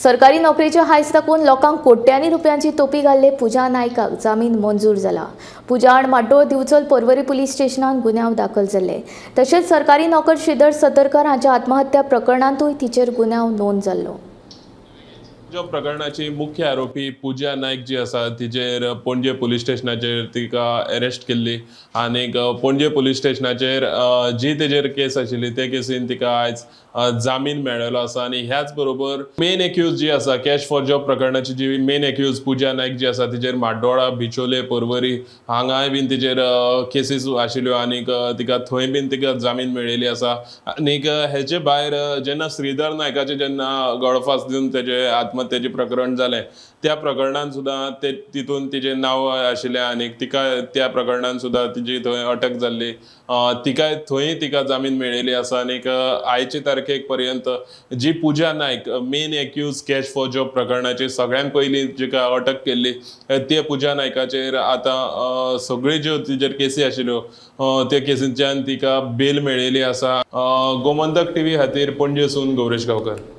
सरकारी नोकरीचे हायस दाखवून लोकांक कोट्यांनी रुपयांची तोपी घाल्ले पूजा नायकाक जामीन मंजूर जाला। पूजा आड माड्डोळ दिवचल पर्वरी पुलीस स्टेशनात गुन्यांव दाखल जाल्ले। तशेंच सरकारी नोकर श्रीधर सतरकर हांच्या आत्महत्या प्रकरणांतूय तिचेर गुन्यांव नोंद जाल्लो। ज्या प्रकरणाची मुख्य आरोपी पूजा नायक जी आसा तिचेर पणजे पुलीस स्टेशनाचेर तिका अरेस्ट केल्ली आनी पणजे पुलीस स्टेशनाचेर जी तेजेर केस आशिल्ली ते केसीन तिका आयज जामीन मेळ्ळेलो आसा। आनी ह्याच बरोबर मेन एक्यूज जी आसा कॅश फॉर जॉब प्रकरणाची जी मेन एक्यूज पूजा नायक जी आसा तिचेर माड्डोळा बिचोले पर्वरी हांगाय बीन तिचेर केसीस आशिल्ल्यो आनीक तिका थंय बीन तिका जामीन मेळिल्ली आसा। आनीक हेचे भायर जेन्ना श्रीधर नायकाचे जेन्ना गळफास दिवन तेजे आत्महत्येचें प्रकरण जालें त्या प्रकरणान सुद्दां तितून तिचें नांव आशिल्लें आनीक तिका त्या प्रकरणान सुद्दां तिची थंय अटक जाल्ली, तिकाय थंय तिका जामीन मेळिल्ली आसा। आनीक आयचे तारखेक पर्यंत जी Pooja Naik main accused cash for job प्रकरणाची सगळ्यान पयलीं जिका अटक केल्ली ते पूजा नायकाचेर आतां सगळ्यो ज्यो तिचेर केसी आशिल्ल्यो त्या केसींच्यान तिका बेल मेळिल्ली आसा। गोमंतक टीव्ही खातीर पणजेसून गौरेश गांवकर।